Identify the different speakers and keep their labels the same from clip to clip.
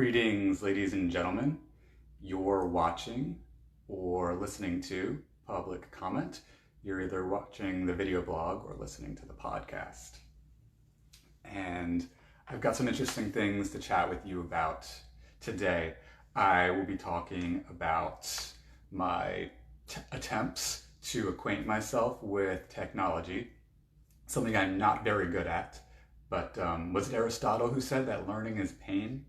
Speaker 1: Greetings, ladies and gentlemen. You're watching or listening to Public Comment. You're either watching the video blog or listening to the podcast. And I've got some interesting things to chat with you about today. I will be talking about my attempts to acquaint myself with technology, something I'm not very good at. But was it Aristotle who said that learning is pain?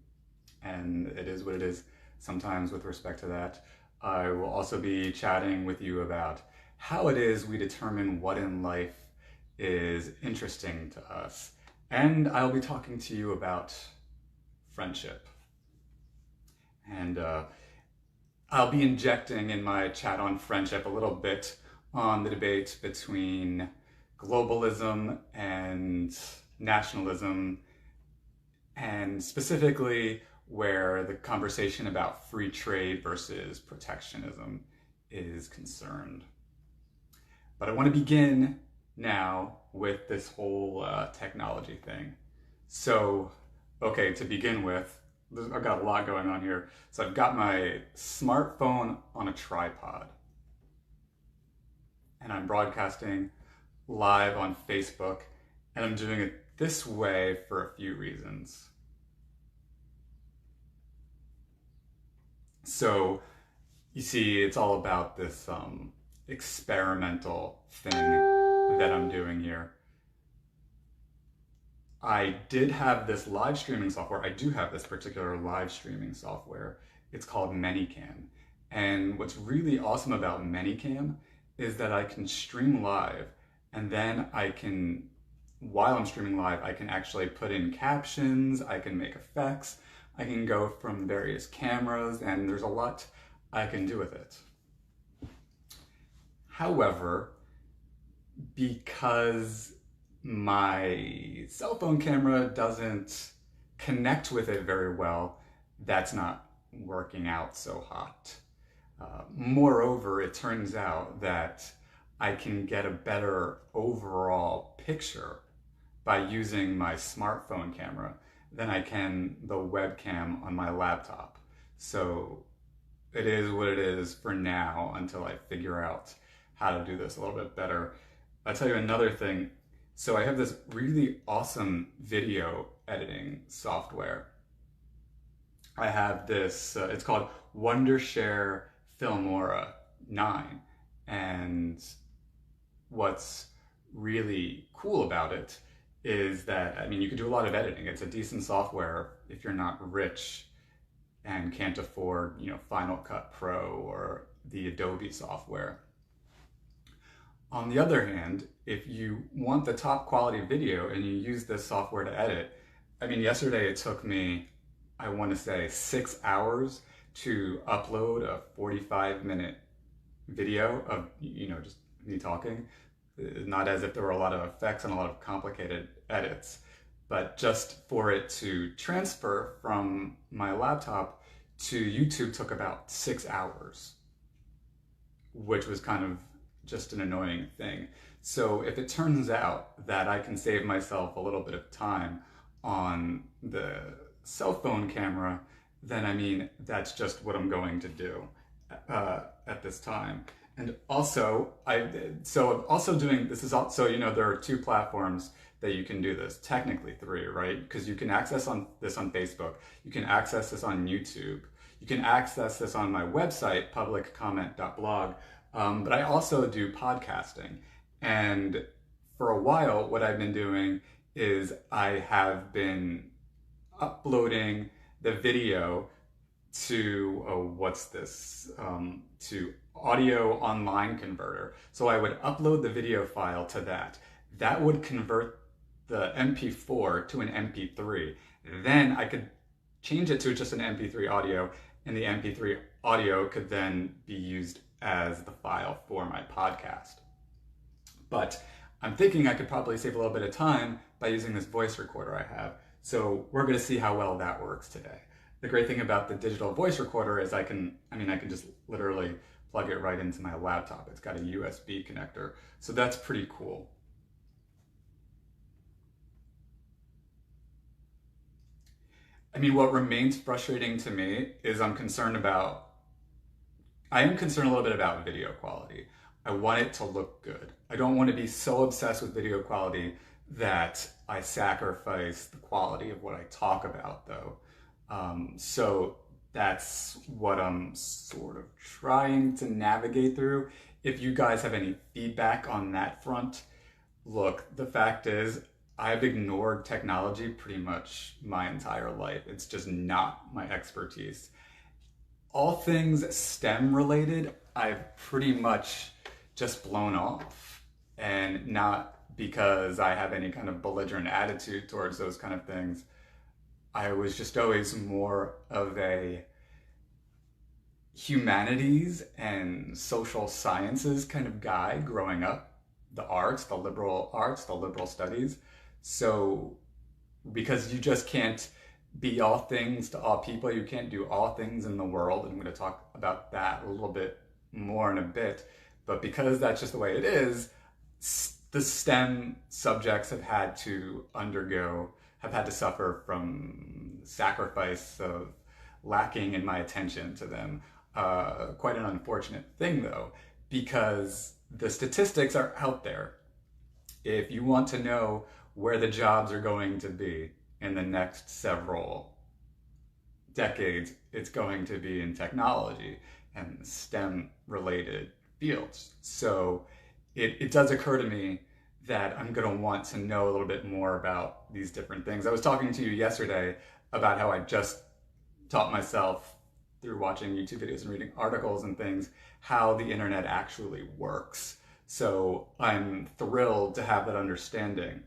Speaker 1: And it is what it is sometimes with respect to that. I will also be chatting with you about how it is we determine what in life is interesting to us. And I'll be talking to you about friendship. And I'll be injecting in my chat on friendship a little bit on the debate between globalism and nationalism, and specifically where the conversation about free trade versus protectionism is concerned. But I want to begin now with this whole technology thing. So, okay, to begin with, I've got a lot going on here. So I've got my smartphone on a tripod, and I'm broadcasting live on Facebook, and I'm doing it this way for a few reasons. So you see, it's all about this experimental thing that I'm doing here. I did have this live streaming software. I do have this particular live streaming software. It's called ManyCam. And what's really awesome about ManyCam is that I can stream live, and then I can, while I'm streaming live, I can actually put in captions, I can make effects, I can go from various cameras, and there's a lot I can do with it. However, because my cell phone camera doesn't connect with it very well, that's not working out so hot. Moreover, it turns out that I can get a better overall picture by using my smartphone camera than I can the webcam on my laptop. So it is what it is for now until I figure out how to do this a little bit better. I'll tell you another thing. So I have this really awesome video editing software. I have this, it's called Wondershare Filmora 9. And what's really cool about it is that, I mean, you can do a lot of editing. It's a decent software if you're not rich and can't afford, Final Cut Pro or the Adobe software. On the other hand, if you want the top quality video and you use this software to edit, I mean, yesterday it took me, I want to say 6 hours to upload a 45-minute video of, just me talking. Not as if there were a lot of effects and a lot of complicated edits, but just for it to transfer from my laptop to YouTube took about 6 hours, which was kind of just an annoying thing. So if it turns out that I can save myself a little bit of time on the cell phone camera, then I mean, that's just what I'm going to do at this time. And also, I'm also doing, this is also, there are 2 platforms that you can do this, technically 3, right? Because you can access this on Facebook, you can access this on YouTube, you can access this on my website, publiccomment.blog, but I also do podcasting. And for a while, what I've been doing is I have been uploading the video to, to Audio Online Converter. So I would upload the video file to that. That would convert the MP4 to an MP3. Then I could change it to just an MP3 audio, and the MP3 audio could then be used as the file for my podcast. But I'm thinking I could probably save a little bit of time by using this voice recorder I have. So we're going to see how well that works today. The great thing about the digital voice recorder is I can just literally plug it right into my laptop. It's got a USB connector, so that's pretty cool. mean, what remains frustrating to me is I am concerned a little bit about video quality. I want it to look good. I don't want to be so obsessed with video quality that I sacrifice the quality of what I talk about, though. So that's what I'm sort of trying to navigate through. If you guys have any feedback on that front, look, the fact is, I've ignored technology pretty much my entire life. It's just not my expertise. All things STEM related, I've pretty much just blown off. And not because I have any kind of belligerent attitude towards those kind of things. I was just always more of a humanities and social sciences kind of guy growing up. The arts, the liberal studies. So, because you just can't be all things to all people, you can't do all things in the world. I'm going to talk about that a little bit more in a bit. But because that's just the way it is, the STEM subjects have had to suffer from sacrifice of lacking in my attention to them. Quite an unfortunate thing, though, because the statistics are out there. If you want to know where the jobs are going to be in the next several decades, it's going to be in technology and STEM related fields. So it does occur to me that I'm going to want to know a little bit more about these different things. I was talking to you yesterday about how I just taught myself through watching YouTube videos and reading articles and things, how the internet actually works. So I'm thrilled to have that understanding.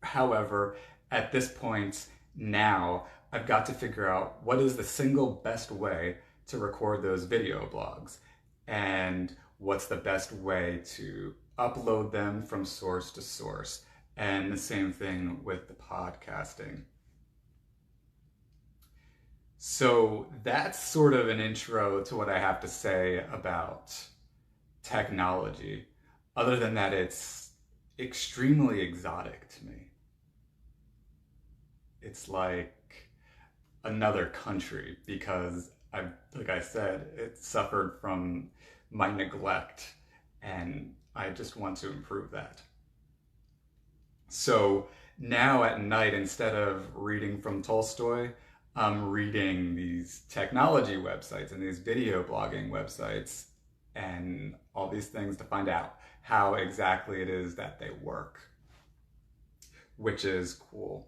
Speaker 1: However, at this point now, I've got to figure out what is the single best way to record those video blogs and what's the best way to upload them from source to source. And the same thing with the podcasting. So that's sort of an intro to what I have to say about technology. Other than that, it's extremely exotic to me. It's like another country because like I said, it suffered from my neglect and I just want to improve that. So now at night, instead of reading from Tolstoy, I'm reading these technology websites and these video blogging websites and all these things to find out how exactly it is that they work, which is cool.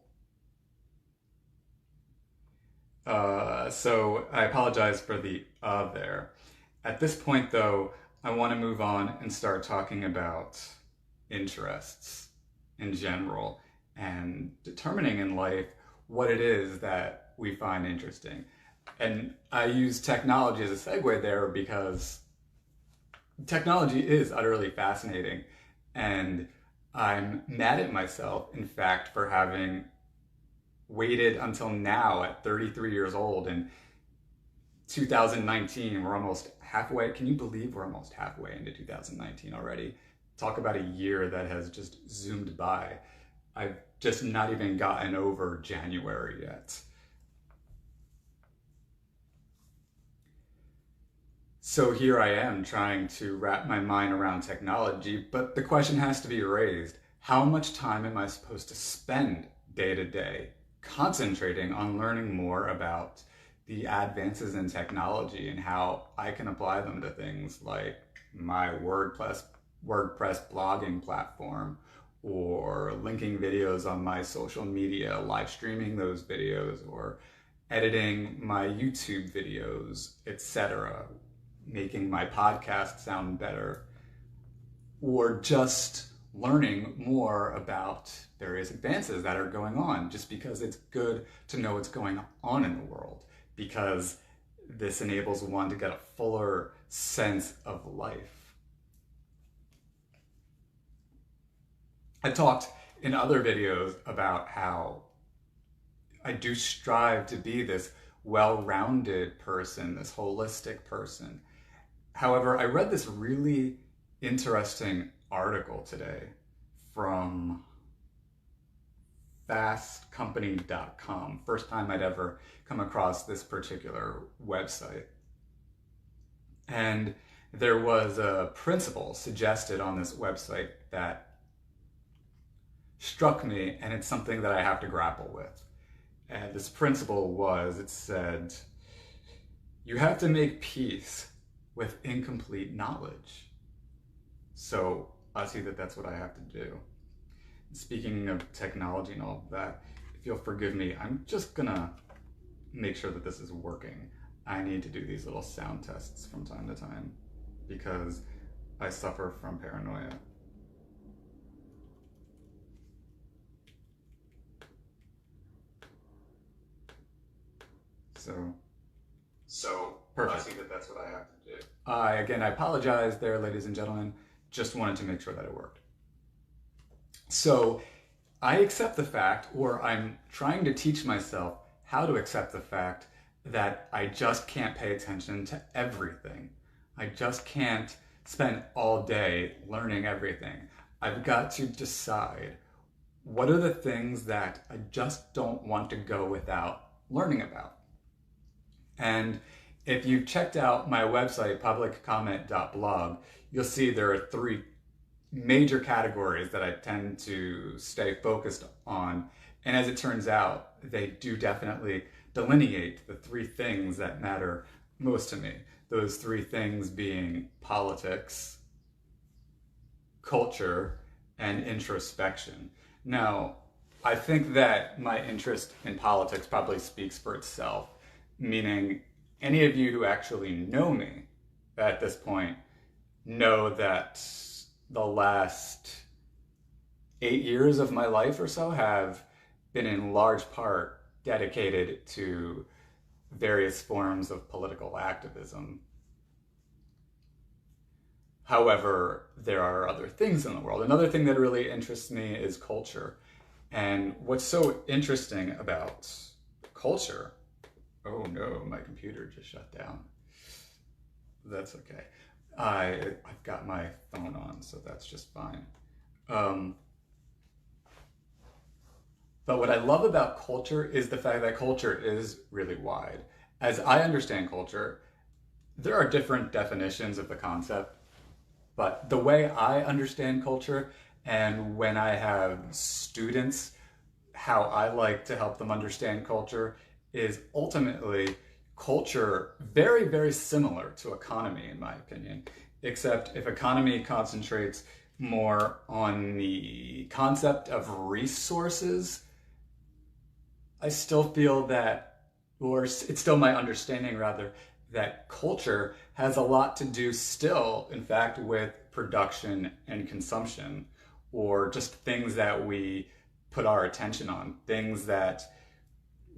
Speaker 1: So I apologize for the there. At this point though, I want to move on and start talking about interests in general and determining in life what it is that we find interesting. And I use technology as a segue there because technology is utterly fascinating. And I'm mad at myself, in fact, for having waited until now at 33 years old in 2019. We're almost halfway. Can you believe we're almost halfway into 2019 already? Talk about a year that has just zoomed by. I've just not even gotten over January yet. So here I am trying to wrap my mind around technology, but the question has to be raised. How much time am I supposed to spend day to day concentrating on learning more about the advances in technology and how I can apply them to things like my WordPress blogging platform, or linking videos on my social media, live streaming those videos, or editing my YouTube videos, etc., making my podcast sound better, or just learning more about various advances that are going on, just because it's good to know what's going on in the world, because this enables one to get a fuller sense of life. I talked in other videos about how I do strive to be this well-rounded person, this holistic person. However, I read this really interesting article today from fastcompany.com. First time I'd ever come across this particular website. And there was a principle suggested on this website that struck me, and it's something that I have to grapple with. And this principle was, it said, you have to make peace with incomplete knowledge. So I see that that's what I have to do. Speaking of technology and all of that, if you'll forgive me, I'm just gonna make sure that this is working. I need to do these little sound tests from time to time because I suffer from paranoia. So perfect. I see that that's what I have to do. Again, I apologize there, ladies and gentlemen. Just wanted to make sure that it worked. So I accept the fact, or I'm trying to teach myself how to accept the fact that I just can't pay attention to everything. I just can't spend all day learning everything. I've got to decide what are the things that I just don't want to go without learning about. And if you've checked out my website, publiccomment.blog, you'll see there are 3 major categories that I tend to stay focused on. And as it turns out, they do definitely delineate the 3 things that matter most to me. Those 3 things being politics, culture, and introspection. Now, I think that my interest in politics probably speaks for itself, meaning any of you who actually know me at this point know that the last 8 years of my life or so have been in large part dedicated to various forms of political activism. However, there are other things in the world. Another thing that really interests me is culture. And what's so interesting about culture, oh no, my computer just shut down. That's okay. I've got my phone on, so that's just fine. But what I love about culture is the fact that culture is really wide. As I understand culture, there are different definitions of the concept, but the way I understand culture, and when I have students, how I like to help them understand culture is ultimately culture very, very similar to economy, in my opinion, except if economy concentrates more on the concept of resources, I still feel that, or it's still my understanding rather, that culture has a lot to do still, in fact, with production and consumption, or just things that we put our attention on, things that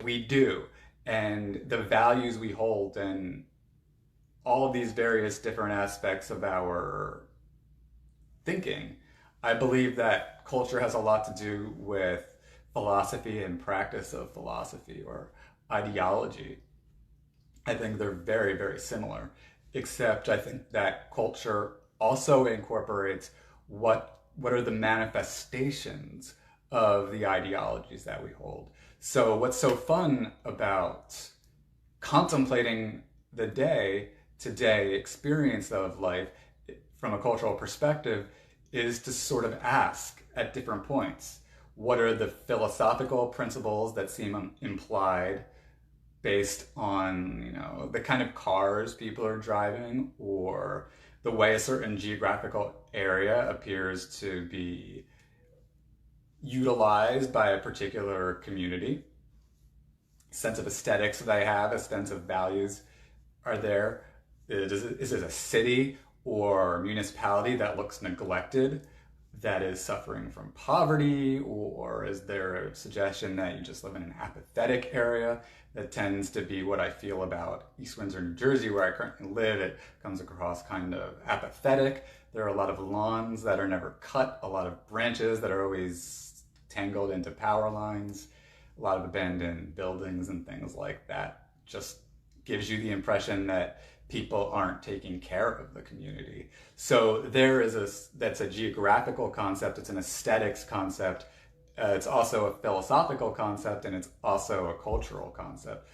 Speaker 1: we do, and the values we hold, and all of these various different aspects of our thinking. I believe that culture has a lot to do with philosophy and practice of philosophy or ideology. I think they're very, very similar, except I think that culture also incorporates what are the manifestations of the ideologies that we hold. So what's so fun about contemplating the day-to-day experience of life from a cultural perspective is to sort of ask at different points, what are the philosophical principles that seem implied based on, the kind of cars people are driving, or the way a certain geographical area appears to be utilized by a particular community. Sense of aesthetics they have, a sense of values are there. Is it a city or municipality that looks neglected, that is suffering from poverty, or is there a suggestion that you just live in an apathetic area? That tends to be what I feel about East Windsor, New Jersey, where I currently live. It comes across kind of apathetic. There are a lot of lawns that are never cut, a lot of branches that are always tangled into power lines, a lot of abandoned buildings and things like that. Just gives you the impression that people aren't taking care of the community. So that's a geographical concept, it's an aesthetics concept, It's also a philosophical concept, and it's also a cultural concept.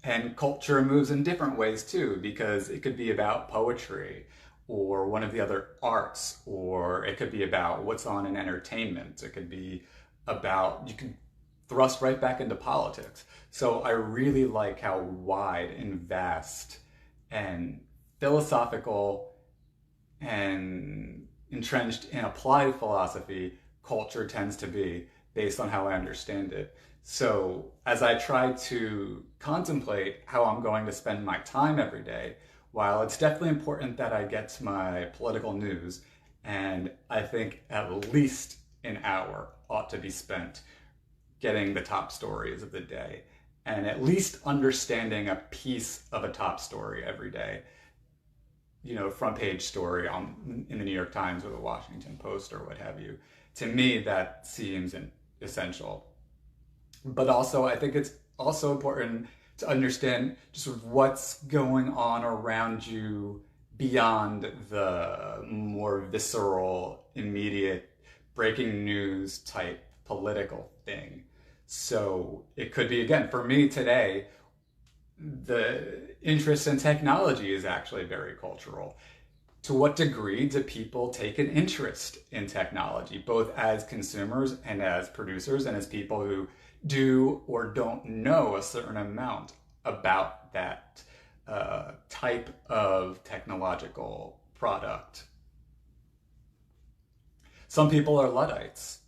Speaker 1: And culture moves in different ways too, because it could be about poetry or one of the other arts, or it could be about what's on in entertainment. It could be about, you can thrust right back into politics. So I really like how wide and vast and philosophical and entrenched in applied philosophy culture tends to be based on how I understand it. So as I try to contemplate how I'm going to spend my time every day, while it's definitely important that I get my political news, and I think at least an hour ought to be spent getting the top stories of the day, and at least understanding a piece of a top story every day, front page story in the New York Times or the Washington Post or what have you. To me, that seems essential. But also, I think it's also important to understand just what's going on around you beyond the more visceral, immediate, breaking news type political thing. So it could be, again, for me today, the interest in technology is actually very cultural. To what degree do people take an interest in technology, both as consumers and as producers and as people who do or don't know a certain amount about that type of technological product? Some people are Luddites.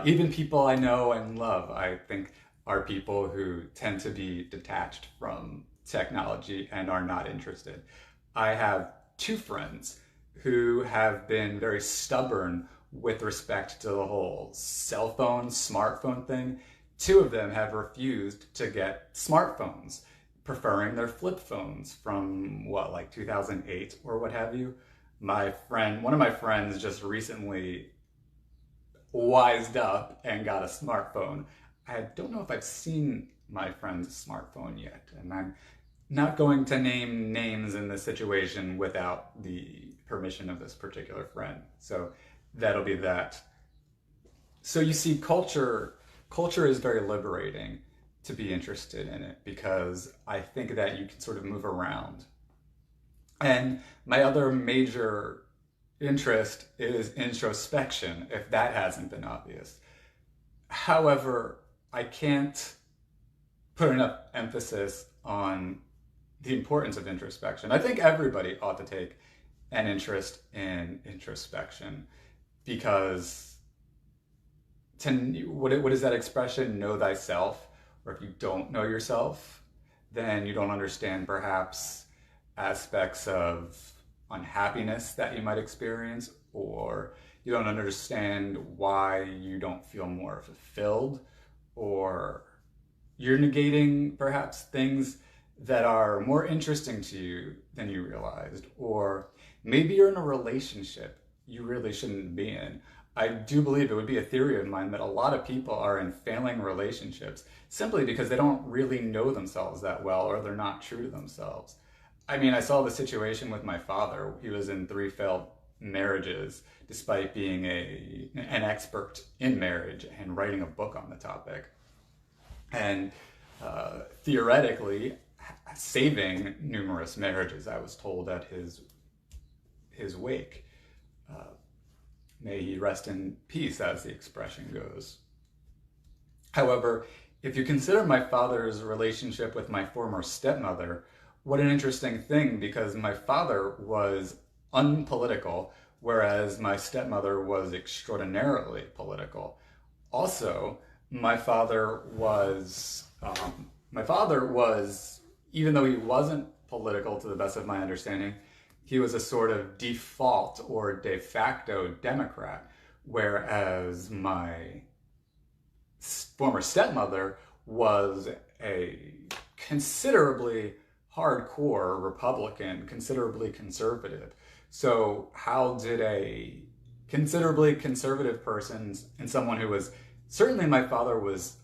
Speaker 1: Even people I know and love, I think, are people who tend to be detached from technology and are not interested. I have two friends who have been very stubborn with respect to the whole cell phone, smartphone thing. Two of them have refused to get smartphones, preferring their flip phones from like 2008 or what have you. One of my friends just recently wised up and got a smartphone. I don't know if I've seen my friend's smartphone yet, and I'm not going to name names in this situation without the permission of this particular friend. So that'll be that. So you see, culture is very liberating to be interested in it, because I think that you can sort of move around. And my other major interest is introspection, if that hasn't been obvious. However, I can't put enough emphasis on the importance of introspection. I think everybody ought to take an interest in introspection, because what is that expression? Know thyself. Or if you don't know yourself, then you don't understand perhaps aspects of unhappiness that you might experience, or you don't understand why you don't feel more fulfilled, or you're negating perhaps things that are more interesting to you than you realized, or maybe you're in a relationship you really shouldn't be in. I do believe, it would be a theory of mine, that a lot of people are in failing relationships simply because they don't really know themselves that well, or they're not true to themselves. I mean, I saw the situation with my father. He was in 3 failed marriages, despite being an expert in marriage and writing a book on the topic. And theoretically, saving numerous marriages, I was told, at his wake. May he rest in peace, as the expression goes. However, if you consider my father's relationship with my former stepmother, what an interesting thing, because my father was unpolitical, whereas my stepmother was extraordinarily political. Also, my father was, even though he wasn't political to the best of my understanding, he was a sort of default or de facto Democrat, whereas my former stepmother was a considerably hardcore Republican, considerably conservative. So how did a considerably conservative person, and someone who was, certainly my father was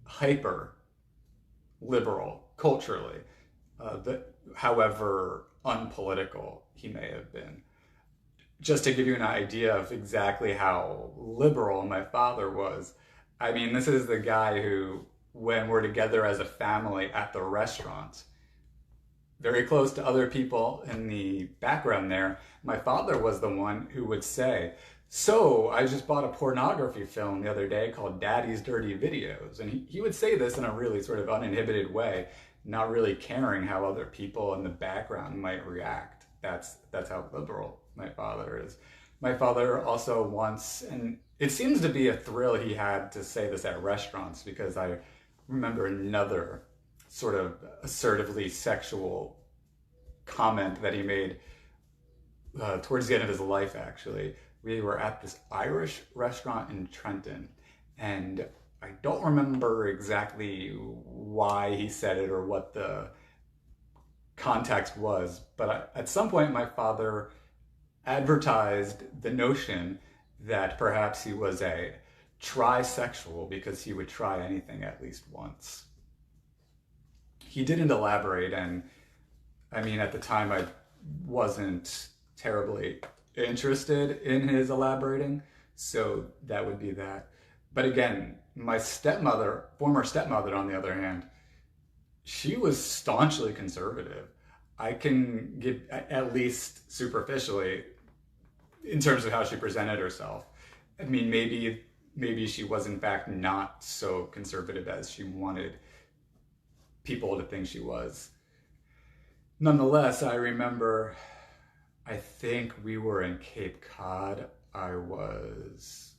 Speaker 1: hyper liberal culturally, however unpolitical he may have been, just to give you an idea of exactly how liberal my father was, I mean, this is the guy who, when we're together as a family at the restaurant, very close to other people in the background there, my father was the one who would say, "So, I just bought a pornography film the other day called Daddy's Dirty Videos." And he would say this in a really sort of uninhibited way, not really caring how other people in the background might react. That's how liberal my father is. My father also once, and it seems to be a thrill he had to say this at restaurants, because I remember another sort of assertively sexual comment that he made towards the end of his life, actually. We were at this Irish restaurant in Trenton, and I don't remember exactly why he said it or what the context was, but at some point my father advertised the notion that perhaps he was a trisexual because he would try anything at least once. He didn't elaborate, and I mean, at the time I wasn't terribly interested in his elaborating, so that would be that. But again, my stepmother, former stepmother on the other hand, she was staunchly conservative. I can give, at least superficially, in terms of how she presented herself. I mean, maybe she was in fact not so conservative as she wanted people to think she was. Nonetheless, I remember, I think we were in Cape Cod. I was,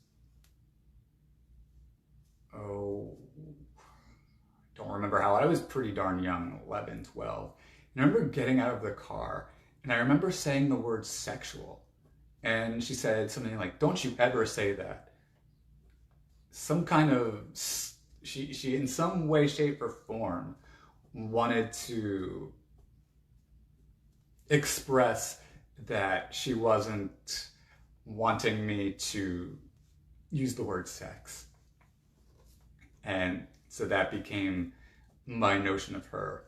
Speaker 1: don't remember how. I was pretty darn young, 11, 12. And I remember getting out of the car, and I remember saying the word sexual. And she said something like, "Don't you ever say that." Some kind of, she in some way, shape, or form wanted to express that she wasn't wanting me to use the word sex. And so that became my notion of her.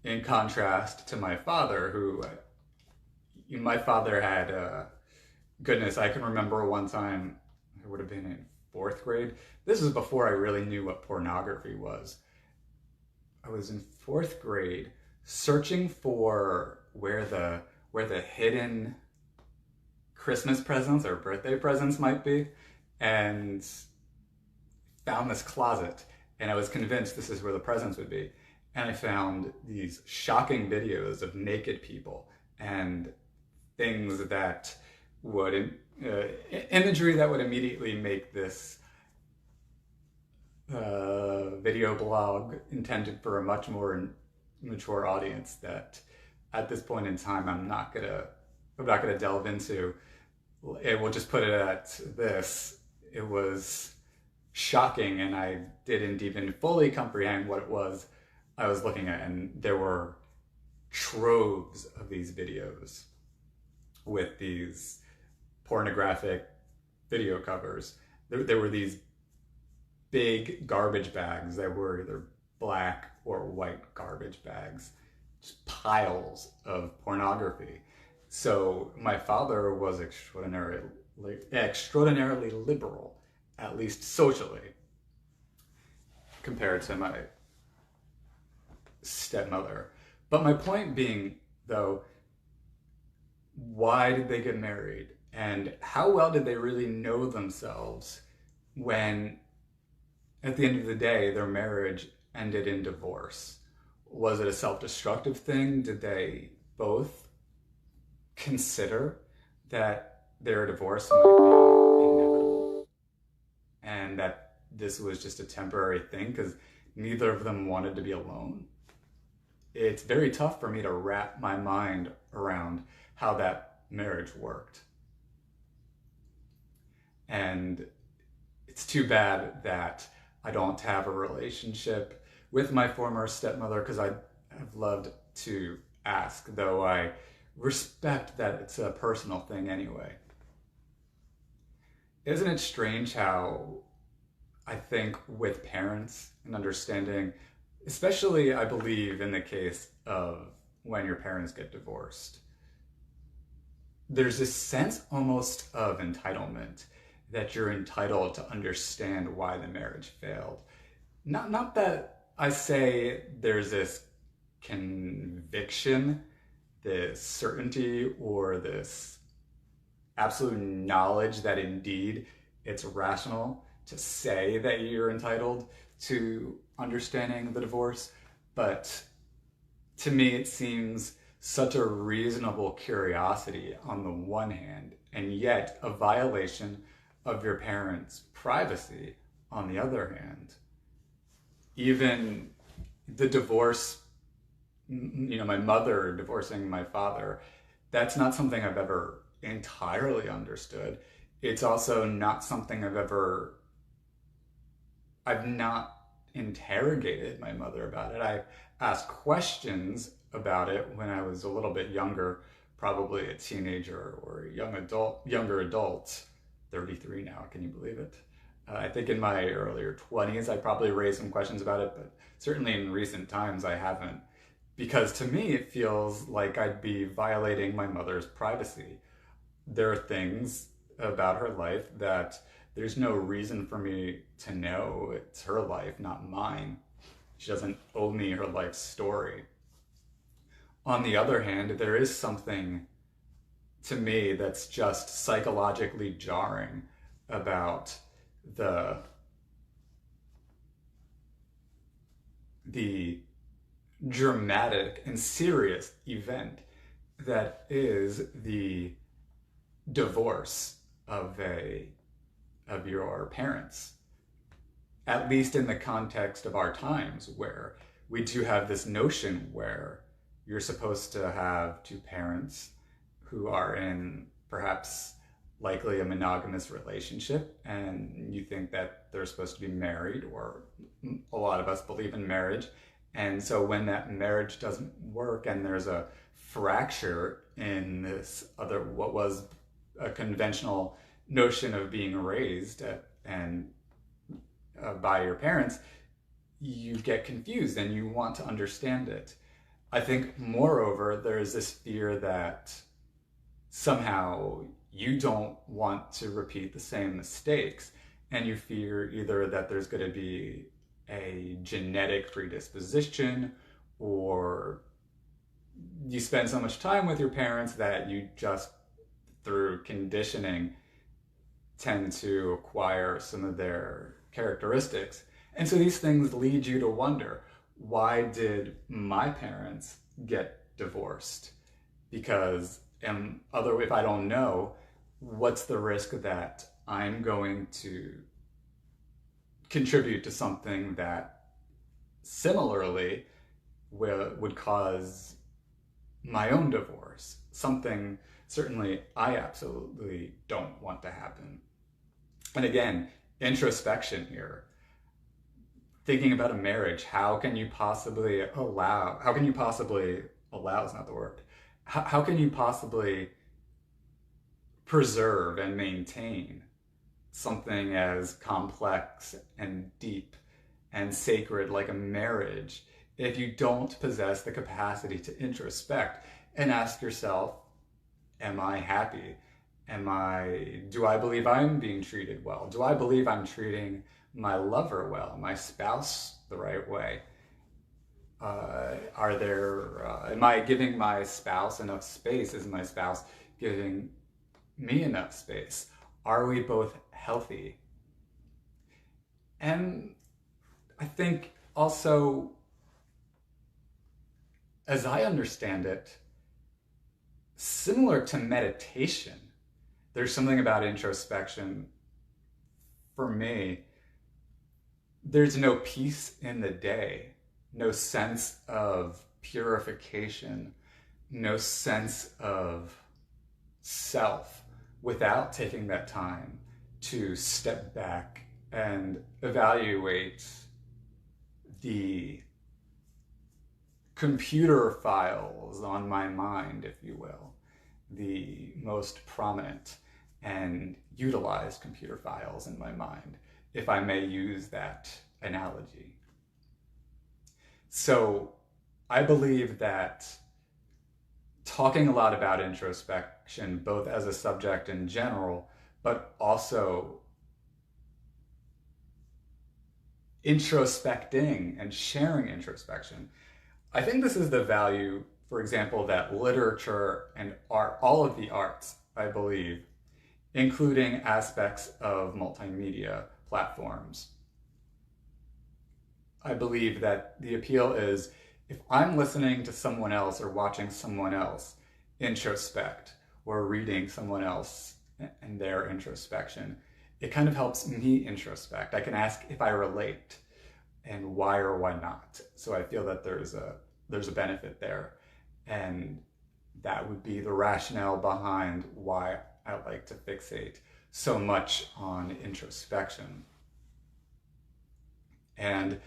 Speaker 1: In contrast to my father, who, my father had, goodness, I can remember one time, I would have been in 4th grade. This was before I really knew what pornography was. I was in 4th grade searching for where the hidden Christmas presents or birthday presents might be, and found this closet, and I was convinced this is where the presents would be. And I found these shocking videos of naked people and things that would, imagery that would immediately make this video blog intended for a much more mature audience that at this point in time I'm not gonna delve into. It will just put it at this. It was shocking, and I didn't even fully comprehend what it was I was looking at, and there were troves of these videos with these pornographic video covers. There were these big garbage bags that were either black or white garbage bags, just piles of pornography. So my father was extraordinarily liberal, at least socially, compared to my stepmother. But my point being, though, why did they get married? And how well did they really know themselves when, at the end of the day, their marriage ended in divorce? Was it a self-destructive thing? Did they both consider that their divorce might be inevitable and that this was just a temporary thing because neither of them wanted to be alone? It's very tough for me to wrap my mind around how that marriage worked. And it's too bad that I don't have a relationship with my former stepmother, because I have loved to ask, though I respect that it's a personal thing anyway. Isn't it strange how I think with parents and understanding, especially I believe in the case of when your parents get divorced, there's this sense almost of entitlement, that you're entitled to understand why the marriage failed. Not that I say there's this conviction, this certainty, or this absolute knowledge that indeed it's rational to say that you're entitled to understanding the divorce, but to me it seems such a reasonable curiosity on the one hand, and yet a violation of your parents' privacy on the other hand. Even the divorce, my mother divorcing my father, that's not something I've ever entirely understood. It's also not something I've not interrogated my mother about it. I asked questions about it when I was a little bit younger, probably a teenager or a younger adult, 33 now, can you believe it? I think in my earlier 20s, I probably raised some questions about it, but certainly in recent times, I haven't. Because to me, it feels like I'd be violating my mother's privacy. There are things about her life that there's no reason for me to know. It's her life, not mine. She doesn't owe me her life story. On the other hand, there is something to me that's just psychologically jarring about the dramatic and serious event that is the divorce of your parents, at least in the context of our times, where we do have this notion where you're supposed to have two parents who are in perhaps likely a monogamous relationship, and you think that they're supposed to be married, or a lot of us believe in marriage. And so when that marriage doesn't work and there's a fracture in this other, what was a conventional notion of being raised by your parents, you get confused and you want to understand it. I think, moreover, there's this fear that somehow you don't want to repeat the same mistakes, and you fear either that there's going to be a genetic predisposition, or you spend so much time with your parents that you just, through conditioning, tend to acquire some of their characteristics. And so these things lead you to wonder, why did my parents get divorced? Because if I don't know, what's the risk that I'm going to contribute to something that similarly would cause my own divorce? Something certainly I absolutely don't want to happen. And again, introspection here. Thinking about a marriage, how can you possibly allow is not the word. How can you possibly preserve and maintain something as complex and deep and sacred like a marriage if you don't possess the capacity to introspect and ask yourself, am I happy? Do I believe I'm being treated well? Do I believe I'm treating my lover well, my spouse the right way? Am I giving my spouse enough space? Is my spouse giving me enough space? Are we both healthy? And I think also, as I understand it, similar to meditation, there's something about introspection. For me, there's no peace in the day, no sense of purification, no sense of self without taking that time to step back and evaluate the computer files on my mind, if you will, the most prominent and utilized computer files in my mind, if I may use that analogy. So I believe that talking a lot about introspection, both as a subject in general, but also introspecting and sharing introspection. I think this is the value, for example, that literature and art, all of the arts, I believe, including aspects of multimedia platforms. I believe that the appeal is if I'm listening to someone else or watching someone else introspect or reading someone else and their introspection, it kind of helps me introspect. I can ask if I relate and why or why not. So I feel that there's a benefit there. And that would be the rationale behind why I like to fixate so much on introspection. And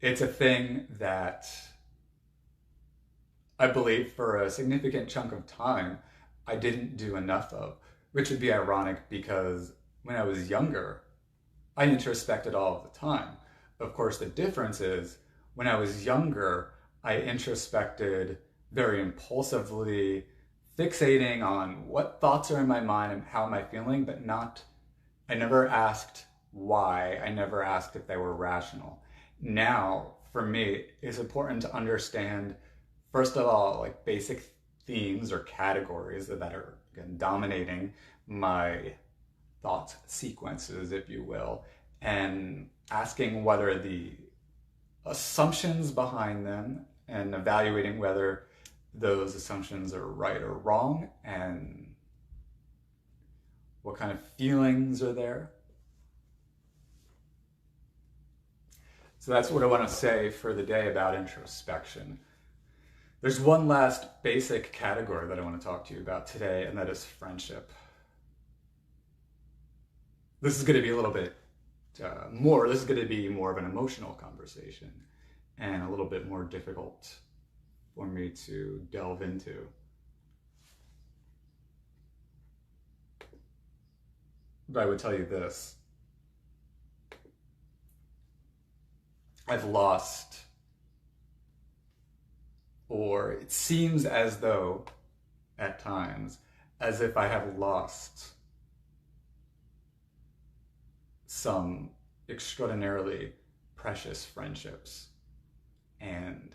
Speaker 1: it's a thing that I believe for a significant chunk of time I didn't do enough of, which would be ironic because when I was younger, I introspected all of the time. Of course, the difference is when I was younger, I introspected very impulsively, fixating on what thoughts are in my mind and how am I feeling, but I never asked why. I never asked if they were rational. Now, for me, it's important to understand, first of all, like basic themes or categories that are again, dominating my thought sequences, if you will, and asking whether the assumptions behind them and evaluating whether those assumptions are right or wrong and what kind of feelings are there. So that's what I want to say for the day about introspection. There's one last basic category that I want to talk to you about today, and that is friendship. This is going to be a little bit this is going to be more of an emotional conversation and a little bit more difficult for me to delve into. But I would tell you this. I've lost, or it seems as though, at times, as if I have lost some extraordinarily precious friendships. And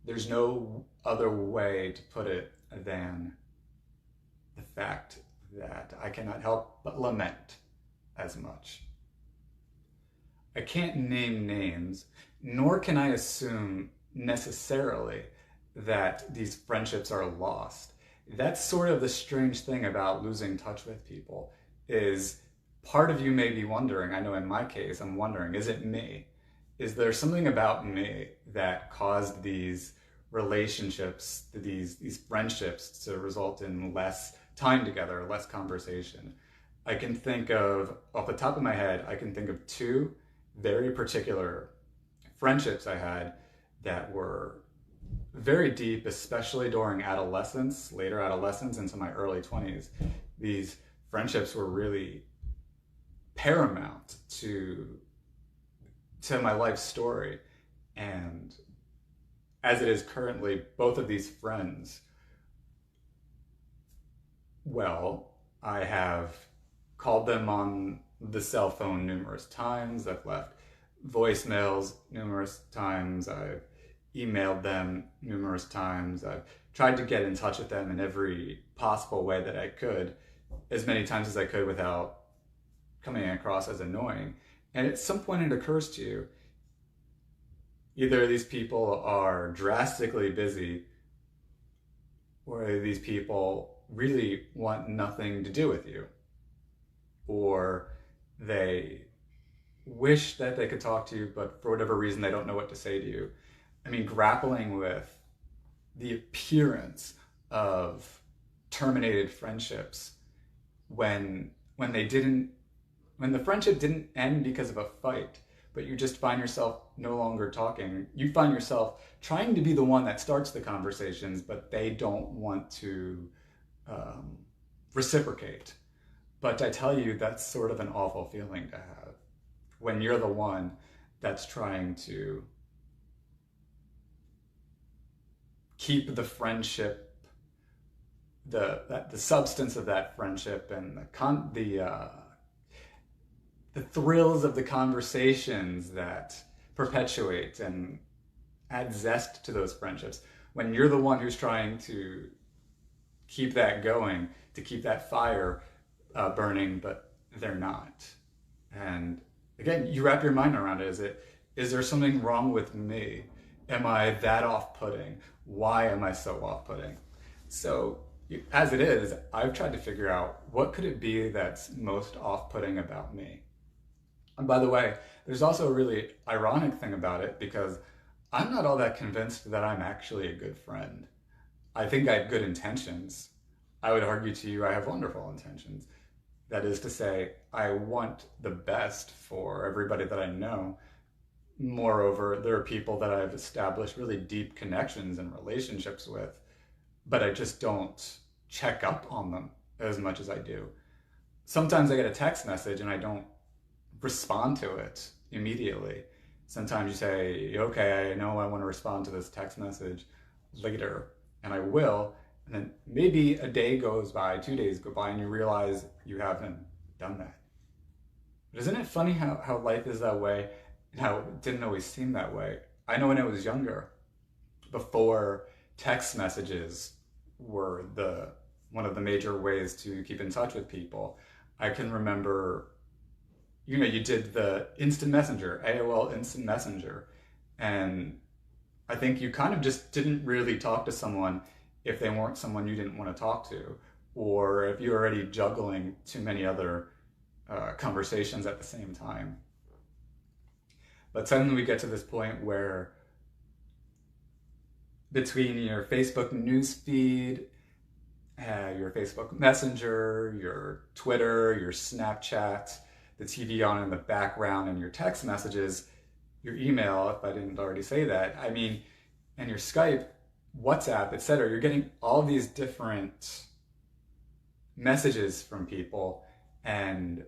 Speaker 1: there's no other way to put it than the fact that I cannot help but lament as much. I can't name names, nor can I assume necessarily that these friendships are lost. That's sort of the strange thing about losing touch with people, is part of you may be wondering, I know in my case, I'm wondering, is it me? Is there something about me that caused these relationships, these friendships to result in less time together, less conversation? I can think of, off the top of my head, I can think of two very particular friendships I had that were very deep, especially during adolescence, later adolescence into my early 20s. These friendships were really paramount to my life story. And as it is currently, both of these friends, well, I have called them on the cell phone numerous times. I've left voicemails numerous times. I've emailed them numerous times. I've tried to get in touch with them in every possible way that I could, as many times as I could without coming across as annoying. And at some point it occurs to you, either these people are drastically busy or these people really want nothing to do with you, or they wish that they could talk to you, but for whatever reason, they don't know what to say to you. I mean, grappling with the appearance of terminated friendships when the friendship didn't end because of a fight, but you just find yourself no longer talking. You find yourself trying to be the one that starts the conversations, but they don't want to reciprocate. But I tell you, that's sort of an awful feeling to have when you're the one that's trying to keep the friendship, the substance of that friendship, and the thrills of the conversations that perpetuate and add zest to those friendships. When you're the one who's trying to keep that going, to keep that fire burning, but they're not. And again, you wrap your mind around it. Is there something wrong with me? Am I that off-putting? Why am I so off-putting? So as it is, I've tried to figure out what could it be that's most off-putting about me. And by the way, there's also a really ironic thing about it, because I'm not all that convinced that I'm actually a good friend. I think I have good intentions. I would argue to you I have wonderful intentions. That is to say, I want the best for everybody that I know. Moreover, there are people that I've established really deep connections and relationships with, but I just don't check up on them as much as I do. Sometimes I get a text message and I don't respond to it immediately. Sometimes you say, okay, I know I want to respond to this text message later, and I will. And then maybe a day goes by, 2 days go by, and you realize you haven't done that. But isn't it funny how life is that way, and how it didn't always seem that way? I know when I was younger, before text messages were one of the major ways to keep in touch with people, I can remember, you did the instant messenger, AOL instant messenger, and I think you kind of just didn't really talk to someone if they weren't someone you didn't want to talk to, or if you're already juggling too many other conversations at the same time. But suddenly we get to this point where between your Facebook newsfeed, your Facebook Messenger, your Twitter, your Snapchat, the TV on in the background, and your text messages, your email, if I didn't already say that, and your Skype, WhatsApp, etc. You're getting all these different messages from people, and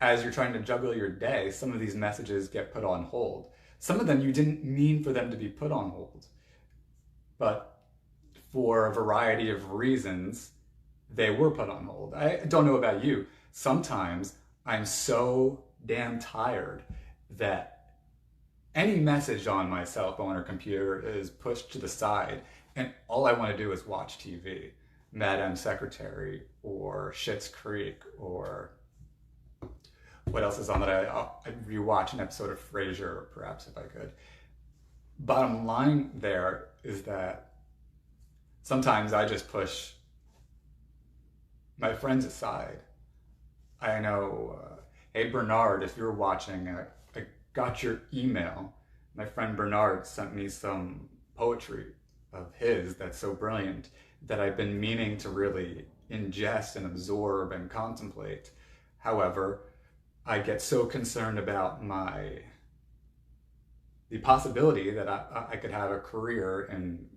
Speaker 1: as you're trying to juggle your day, some of these messages get put on hold. Some of them you didn't mean for them to be put on hold, but for a variety of reasons, they were put on hold. I don't know about you. Sometimes I'm so damn tired that any message on my cell phone or computer is pushed to the side, and all I want to do is watch TV. Madam Secretary, or Schitt's Creek, or what else is on that I'd rewatch an episode of Frasier, perhaps, if I could. Bottom line there is that sometimes I just push my friends aside. I know, hey Bernard, if you're watching, I got your email. My friend Bernard sent me some poetry of his that's so brilliant that I've been meaning to really ingest and absorb and contemplate. However, I get so concerned about the possibility that I could have a career in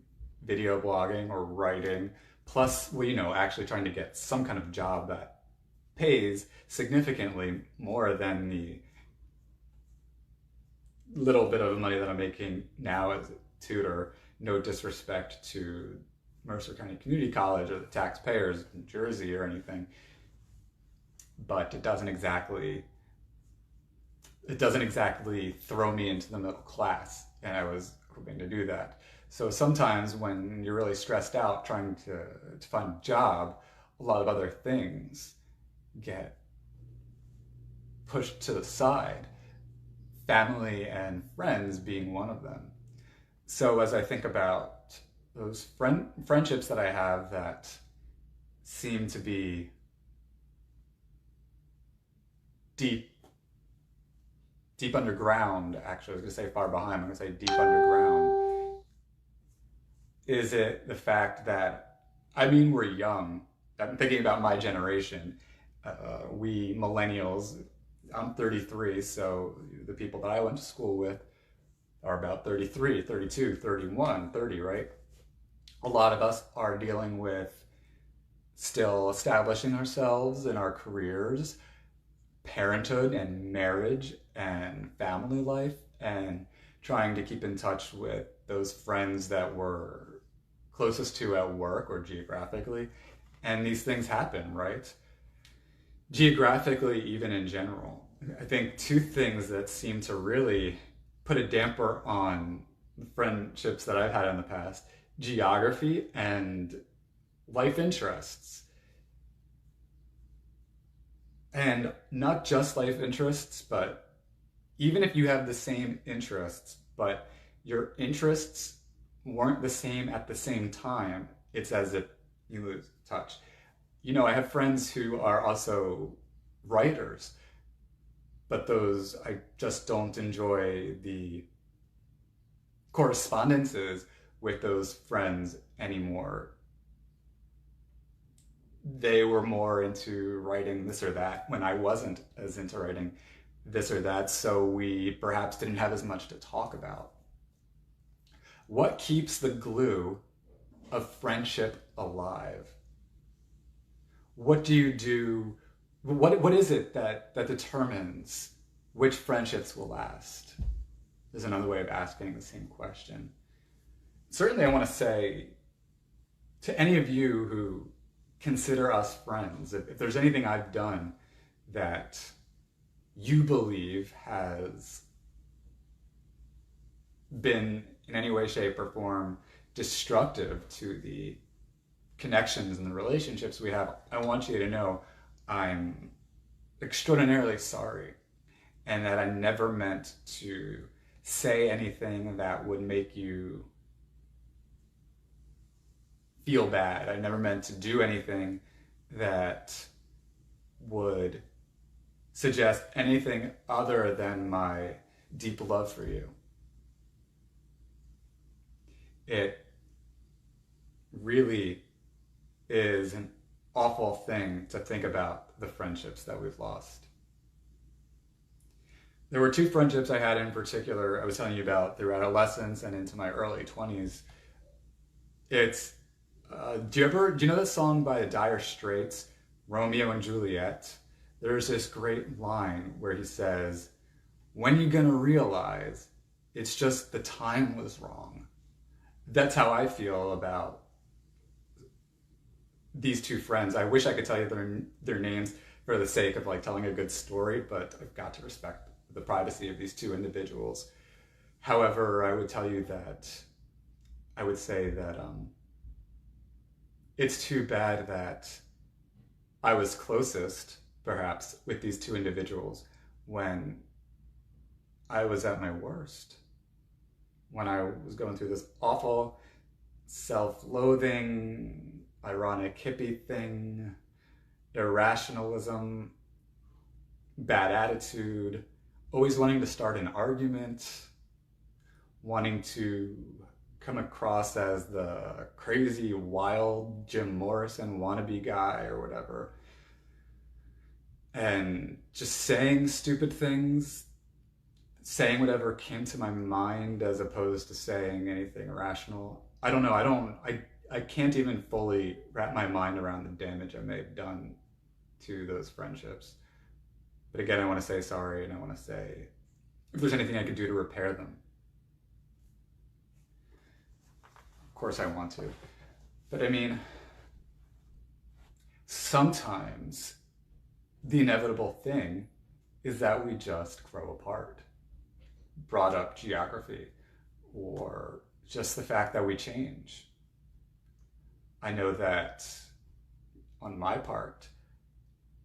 Speaker 1: video blogging or writing, plus, actually trying to get some kind of job that pays significantly more than the little bit of money that I'm making now as a tutor. No disrespect to Mercer County Community College or the taxpayers in Jersey or anything, but it doesn't exactly throw me into the middle class, and I was hoping to do that. So sometimes when you're really stressed out trying to find a job, a lot of other things get pushed to the side, family and friends being one of them. So as I think about those friendships that I have that seem to be deep underground, actually, I was going to say far behind, I'm going to say deep underground. Is it the fact that, we're young. I'm thinking about my generation. We millennials, I'm 33, so the people that I went to school with are about 33, 32, 31, 30, right? A lot of us are dealing with still establishing ourselves in our careers, parenthood and marriage and family life, and trying to keep in touch with those friends that were closest to at work or geographically. And these things happen, right? Geographically, even in general. I think two things that seem to really put a damper on the friendships that I've had in the past: geography and life interests. And not just life interests, but even if you have the same interests, but your interests weren't the same at the same time, it's as if you lose touch. You know, I have friends who are also writers, but those, I just don't enjoy the correspondences with those friends anymore. They were more into writing this or that when I wasn't as into writing this or that, so we perhaps didn't have as much to talk about. What keeps the glue of friendship alive? What do you do? What is it that determines which friendships will last? Is another way of asking the same question. Certainly, I want to say to any of you who consider us friends, if there's anything I've done that you believe has been in any way, shape, or form destructive to the connections and the relationships we have, I want you to know I'm extraordinarily sorry, and that I never meant to say anything that would make you feel bad. I never meant to do anything that would suggest anything other than my deep love for you. It really is an awful thing to think about the friendships that we've lost. There were two friendships I had in particular I was telling you about through adolescence and into my early 20s. It's, do you know that song by the Dire Straits, Romeo and Juliet? There's this great line where he says, "When you gonna realize it's just the time was wrong?" That's how I feel about these two friends. I wish I could tell you their names for the sake of like telling a good story, but I've got to respect the privacy of these two individuals. However, I would tell you that I would say that it's too bad that I was closest, perhaps, with these two individuals when I was at my worst, when I was going through this awful self-loathing, ironic hippie thing, irrationalism, bad attitude, always wanting to start an argument, wanting to come across as the crazy, wild Jim Morrison wannabe guy or whatever, and just saying stupid things, saying whatever came to my mind as opposed to saying anything rational. I don't know. I can't even fully wrap my mind around the damage I may have done to those friendships. But again, I want to say sorry, and I want to say if there's anything I could do to repair them. Of course I want to. But I mean, sometimes the inevitable thing is that we just grow apart. Brought up geography, or just the fact that we change. I know that on my part,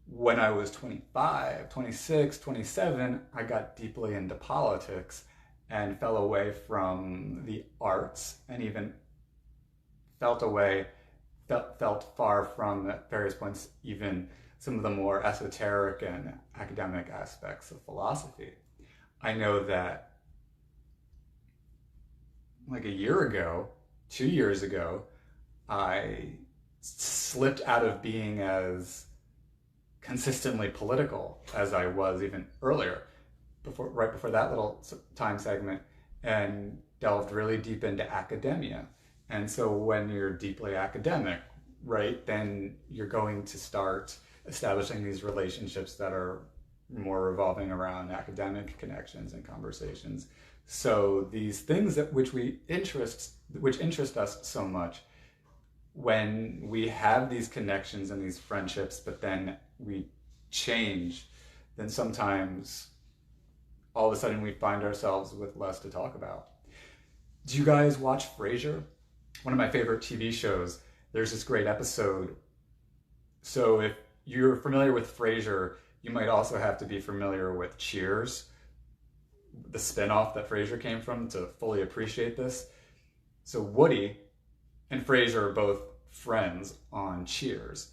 Speaker 1: when I was 25, 26, 27, I got deeply into politics and fell away from the arts, and even felt far from, at various points, even some of the more esoteric and academic aspects of philosophy. I know that like a year ago, 2 years ago, I slipped out of being as consistently political as I was even earlier, right before that little time segment, and delved really deep into academia. And so when you're deeply academic, right, then you're going to start establishing these relationships that are more revolving around academic connections and conversations. So these things that which interest us so much, when we have these connections and these friendships, but then we change, then sometimes all of a sudden we find ourselves with less to talk about. Do you guys watch Frasier? One of my favorite TV shows. There's this great episode. So if you're familiar with Frasier, you might also have to be familiar with Cheers, the spinoff that Frasier came from, to fully appreciate this. So Woody and Frasier are both friends on Cheers.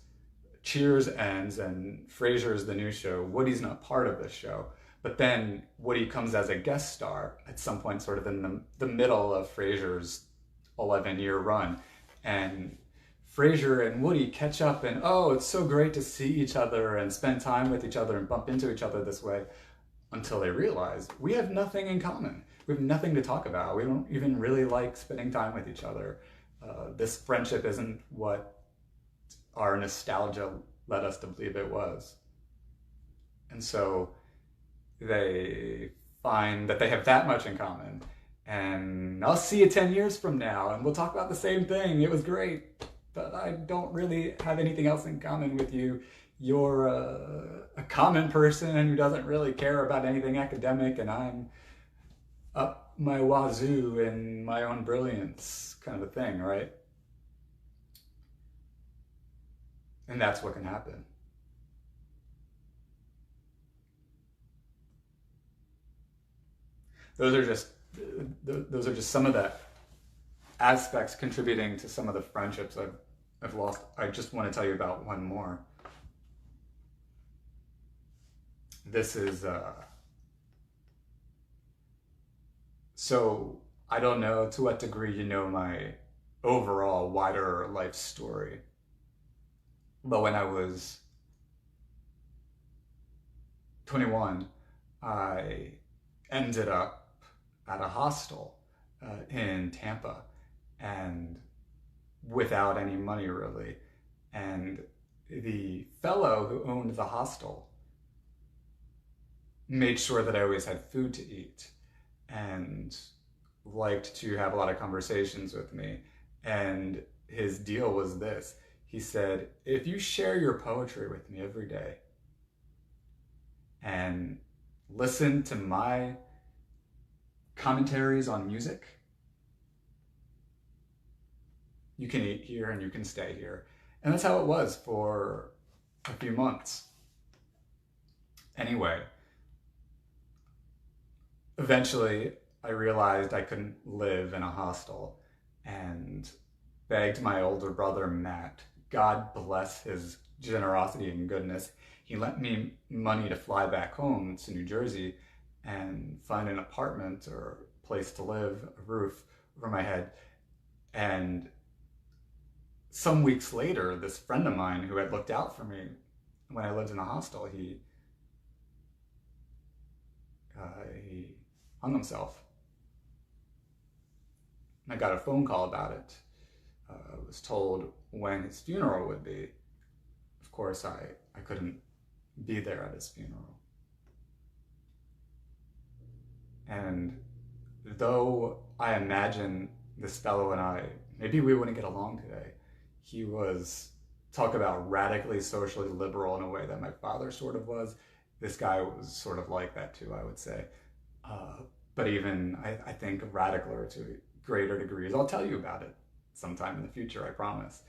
Speaker 1: Cheers ends and Frasier is the new show. Woody's not part of this show. But then Woody comes as a guest star at some point, sort of in the middle of Frasier's 11-year run. And Frasier and Woody catch up, and oh, it's so great to see each other and spend time with each other and bump into each other this way, until they realize we have nothing in common. We have nothing to talk about. We don't even really like spending time with each other. This friendship isn't what our nostalgia led us to believe it was. And so they find that they have that much in common. And I'll see you 10 years from now and we'll talk about the same thing. It was great, but I don't really have anything else in common with you. You're a common person who doesn't really care about anything academic, and I'm up my wazoo in my own brilliance, kind of a thing, right? And that's what can happen. Those are just some of the aspects contributing to some of the friendships I've lost. I just want to tell you about one more. This is so I don't know to what degree you know my overall wider life story, but when I was 21, I ended up at a hostel in Tampa, and without any money really. And the fellow who owned the hostel made sure that I always had food to eat and liked to have a lot of conversations with me. And his deal was this. He said, if you share your poetry with me every day and listen to my commentaries on music, you can eat here and you can stay here. And that's how it was for a few months. Anyway, eventually I realized I couldn't live in a hostel and begged my older brother, Matt, God bless his generosity and goodness. He lent me money to fly back home to New Jersey and find an apartment or place to live, a roof over my head. And some weeks later, this friend of mine who had looked out for me when I lived in the hostel, he hung himself. And I got a phone call about it. I was told when his funeral would be. Of course, I couldn't be there at his funeral. And though I imagine this fellow and I, maybe we wouldn't get along today. He was, talk about radically socially liberal in a way that my father sort of was. This guy was sort of like that too, I would say. But even, I think, radicaler to greater degrees. I'll tell you about it sometime in the future, I promise.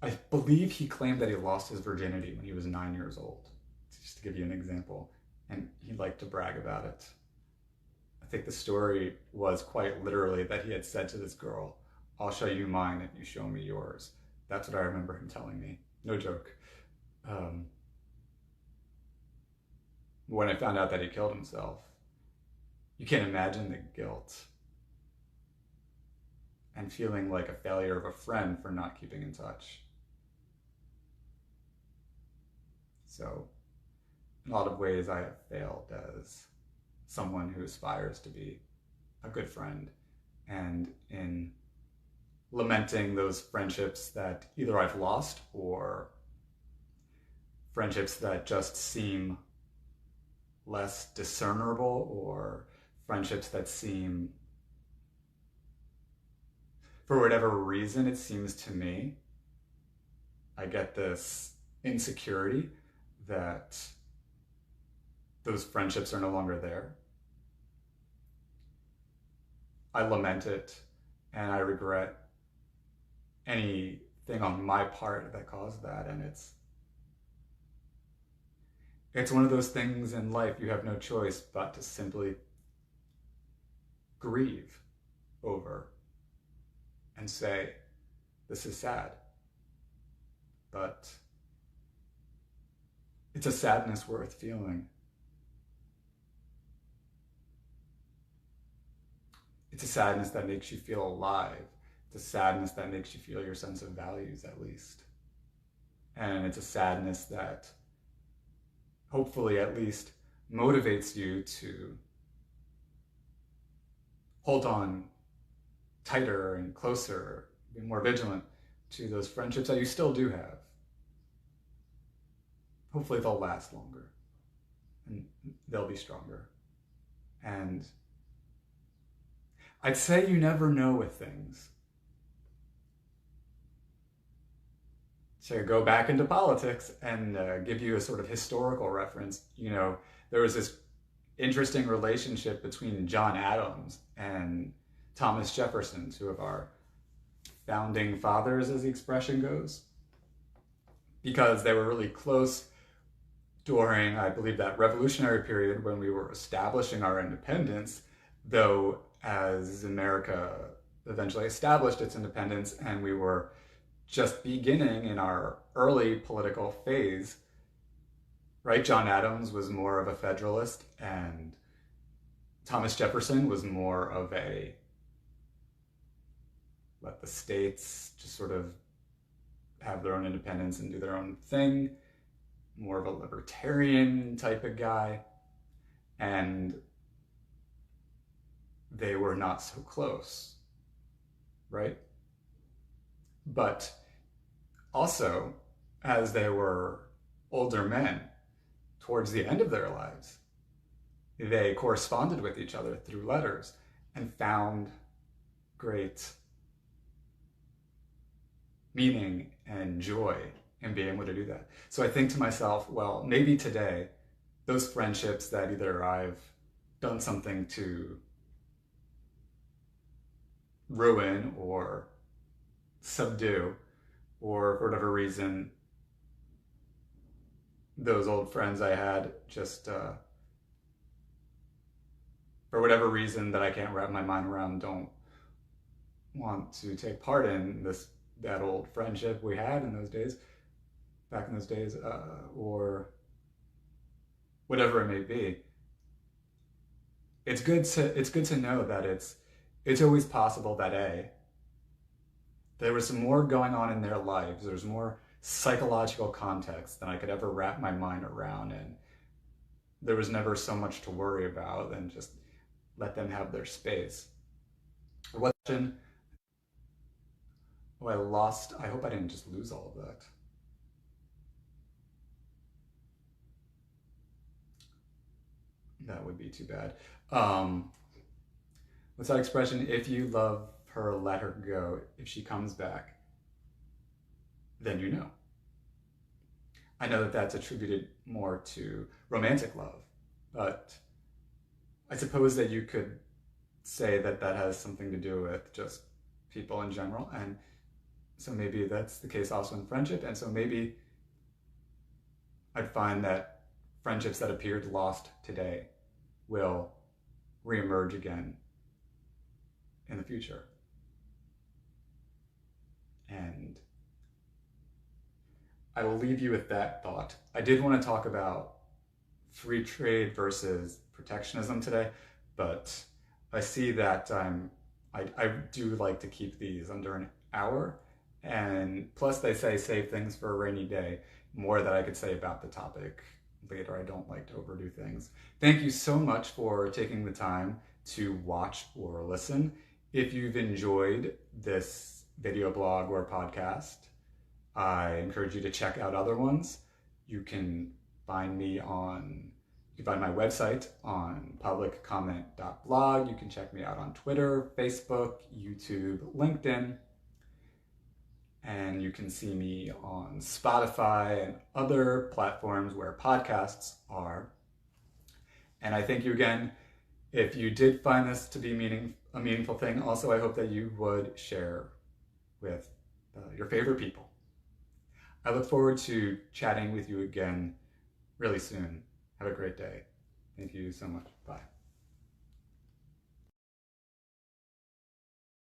Speaker 1: I believe he claimed that he lost his virginity when he was 9 years old, just to give you an example. And he liked to brag about it. I think the story was quite literally that he had said to this girl, I'll show you mine and you show me yours. That's what I remember him telling me. No joke. When I found out that he killed himself, you can't imagine the guilt and feeling like a failure of a friend for not keeping in touch. So, in a lot of ways, I have failed as someone who aspires to be a good friend, and in lamenting those friendships that either I've lost or friendships that just seem less discernible, or friendships that seem, for whatever reason, it seems to me, I get this insecurity that those friendships are no longer there. I lament it, and I regret anything on my part that caused that. And it's one of those things in life you have no choice but to simply grieve over and say, this is sad. But it's a sadness worth feeling. It's a sadness that makes you feel alive. It's a sadness that makes you feel your sense of values, at least. And it's a sadness that hopefully at least motivates you to hold on tighter and closer, be more vigilant to those friendships that you still do have. Hopefully they'll last longer and they'll be stronger. And I'd say you never know with things. To go back into politics and give you a sort of historical reference, there was this interesting relationship between John Adams and Thomas Jefferson, two of our founding fathers, as the expression goes, because they were really close during, I believe, that revolutionary period when we were establishing our independence, though as America eventually established its independence and we were just beginning in our early political phase, right? John Adams was more of a Federalist and Thomas Jefferson was more of a let the states just sort of have their own independence and do their own thing, more of a libertarian type of guy. And they were not so close, right? But also, as they were older men, towards the end of their lives, they corresponded with each other through letters and found great meaning and joy in being able to do that. So I think to myself, well, maybe today, those friendships that either I've done something to ruin or subdue, or for whatever reason, those old friends I had just, for whatever reason that I can't wrap my mind around, don't want to take part in that old friendship we had in those days, back in those days, or whatever it may be. It's good to know that it's always possible that there was some more going on in their lives. There's more psychological context than I could ever wrap my mind around, and there was never so much to worry about than just let them have their space. What question? Oh, I lost. I hope I didn't just lose all of that. That would be too bad. What's that expression? If you love her, let her go. If she comes back, then you know. I know that that's attributed more to romantic love, but I suppose that you could say that that has something to do with just people in general. And so maybe that's the case also in friendship. And so maybe I'd find that friendships that appeared lost today will reemerge again in the future. And I will leave you with that thought. I did want to talk about free trade versus protectionism today, but I see that I do like to keep these under an hour, and plus they say save things for a rainy day. More that I could say about the topic later. I don't like to overdo things. Thank you so much for taking the time to watch or listen. If you've enjoyed this video blog or podcast, I encourage you to check out other ones. You can find me on, you can find my website on publiccomment.blog. You can check me out on Twitter, Facebook, YouTube, LinkedIn. And you can see me on Spotify and other platforms where podcasts are. And I thank you again. If you did find this to be a meaningful thing, also I hope that you would share with your favorite people. I look forward to chatting with you again really soon. Have a great day. Thank you so much. Bye.